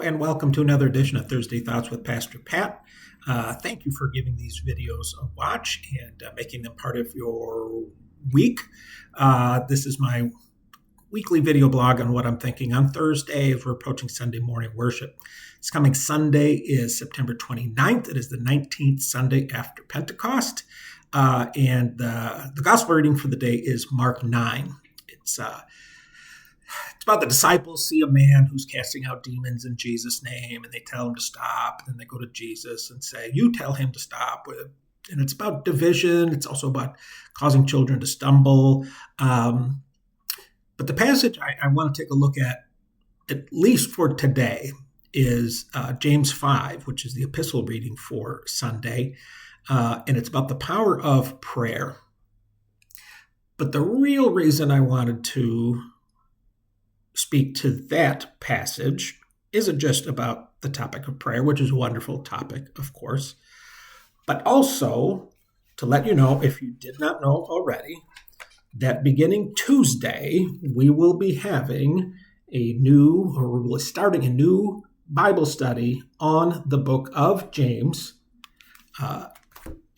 and welcome to another edition of Thursday Thoughts with Pastor Pat. Thank you for giving these videos a watch and making them part of your week. This is my weekly video blog on what I'm thinking on Thursday as we're approaching Sunday morning worship. This coming Sunday is September 29th. It is the 19th Sunday after Pentecost. And the gospel reading for the day is Mark 9. It's about the disciples see a man who's casting out demons in Jesus' name, and they tell him to stop. And then they go to Jesus and say, you tell him to stop. And it's about division. It's also about causing children to stumble. But the passage I want to take a look at least for today, is James 5, which is the epistle reading for Sunday. And it's about the power of prayer. But the real reason I wanted to speak to that passage isn't just about the topic of prayer, which is a wonderful topic, of course, but also to let you know, if you did not know already, that beginning Tuesday, we will be having starting a new Bible study on the book of James,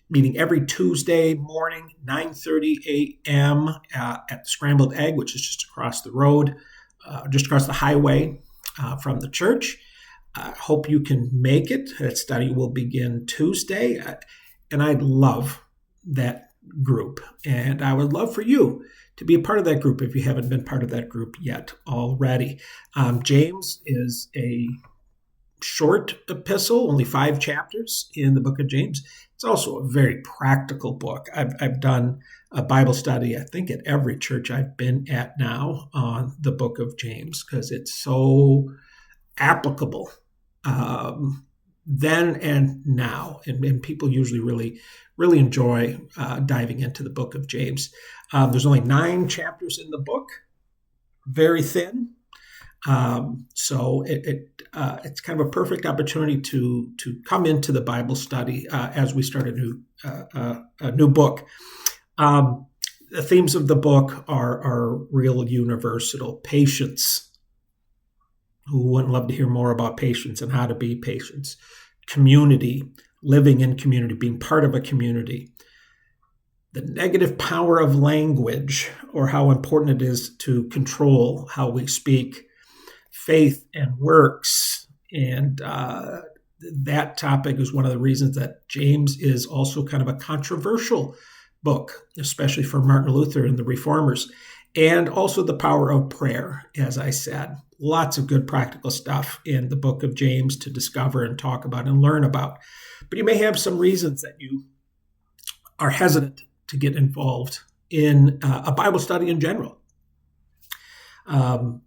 meeting every Tuesday morning, 9:30 a.m. At the Scrambled Egg, which is just across the road, just across the highway from the church. I hope you can make it. That study will begin Tuesday, and I'd love that group. And I would love for you to be a part of that group if you haven't been part of that group yet already. James is a short epistle, only 5 chapters in the book of James. It's also a very practical book. I've done a Bible study, I think, at every church I've been at now on the book of James, because it's so applicable then and now. And people usually really enjoy diving into the book of James. There's only 9 chapters in the book, very thin. So it's kind of a perfect opportunity to come into the Bible study as we start a new book. The themes of the book are real universal. Patience. Who wouldn't love to hear more about patience and how to be patient? Community, living in community, being part of a community. The negative power of language, or how important it is to control how we speak. Faith and works. And that topic is one of the reasons that James is also kind of a controversial book, especially for Martin Luther and the Reformers. And also the power of prayer, as I said. Lots of good practical stuff in the book of James to discover and talk about and learn about. But you may have some reasons that you are hesitant to get involved in a Bible study in general. Some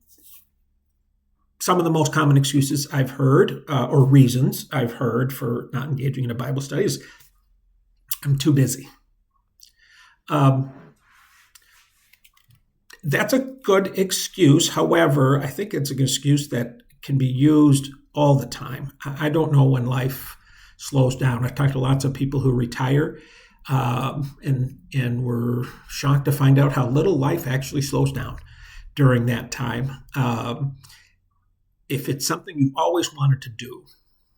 of the most common excuses I've heard, or reasons I've heard for not engaging in a Bible study is, I'm too busy. That's a good excuse. However, I think it's an excuse that can be used all the time. I don't know when life slows down. I've talked to lots of people who retire, and were shocked to find out how little life actually slows down during that time. If it's something you've always wanted to do,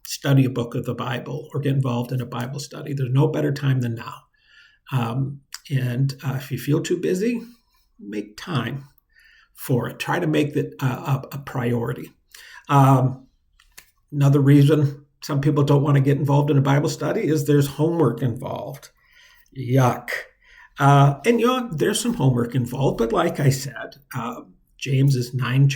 study a book of the Bible or get involved in a Bible study, there's no better time than now. And if you feel too busy, make time for it. Try to make it a priority. Another reason some people don't want to get involved in a Bible study is there's homework involved. Yuck. And there's some homework involved, but like I said, James is 5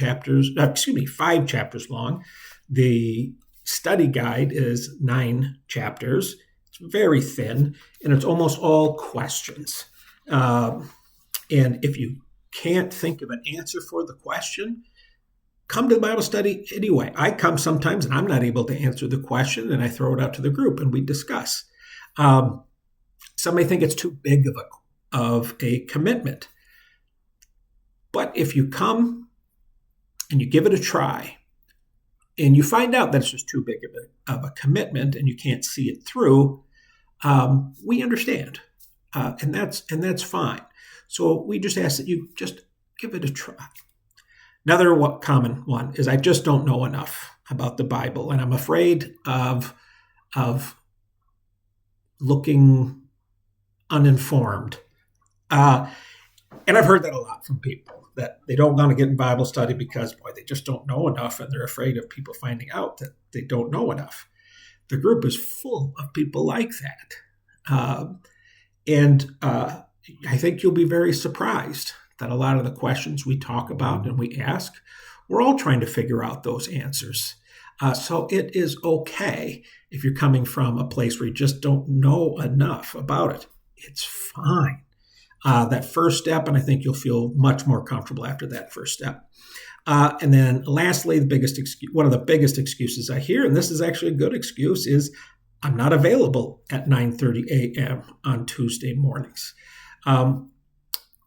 chapters long. The study guide is 9 chapters. It's very thin, and it's almost all questions. And if you can't think of an answer for the question, come to the Bible study anyway. I come sometimes, and I'm not able to answer the question, and I throw it out to the group, and we discuss. Some may think it's too big of a commitment. But if you come and you give it a try, and you find out that it's just too big of a commitment and you can't see it through, we understand, and that's fine. So we just ask that you just give it a try. Another common one is, I just don't know enough. about the Bible, and I'm afraid of looking uninformed. And I've heard that a lot from people, that they don't want to get in Bible study because, boy, they just don't know enough, and they're afraid of people finding out that they don't know enough. The group is full of people like that. And I think you'll be very surprised that a lot of the questions we talk about and we ask, we're all trying to figure out those answers. So it is okay if you're coming from a place where you just don't know enough about it. It's fine. That first step, and I think you'll feel much more comfortable after that first step. And then lastly, one of the biggest excuses I hear, and this is actually a good excuse, is I'm not available at 9:30 a.m. on Tuesday mornings.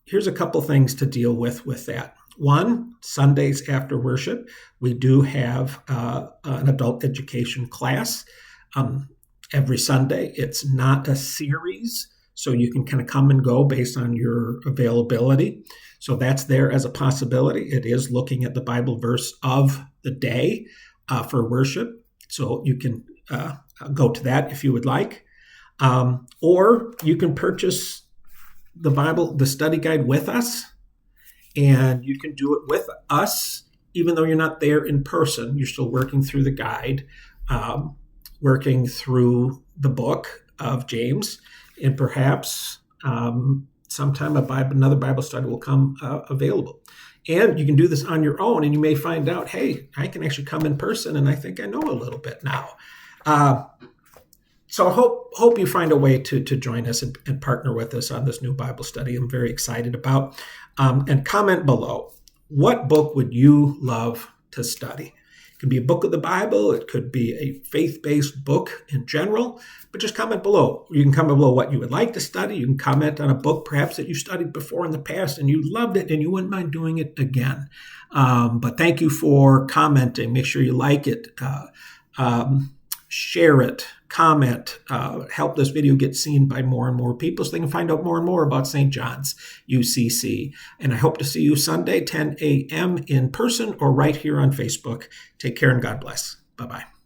Here's a couple things to deal with that. One, Sundays after worship, we do have an adult education class every Sunday. It's not a series, so you can kind of come and go based on your availability. So that's there as a possibility. It is looking at the Bible verse of the day for worship. So you can go to that if you would like. Or you can purchase the study guide with us, and you can do it with us, even though you're not there in person. You're still working through the guide, working through the book of James, and perhaps sometime another Bible study will come available. And you can do this on your own, and you may find out, hey, I can actually come in person, and I think I know a little bit now. So I hope you find a way to join us and partner with us on this new Bible study I'm very excited about. And comment below, what book would you love to study? It could be a book of the Bible. It could be a faith-based book in general, but just comment below. You can comment below what you would like to study. You can comment on a book perhaps that you studied before in the past and you loved it and you wouldn't mind doing it again. But thank you for commenting. Make sure you like it, share it, comment, help this video get seen by more and more people so they can find out more and more about St. John's UCC. And I hope to see you Sunday, 10 a.m. in person or right here on Facebook. Take care and God bless. Bye-bye.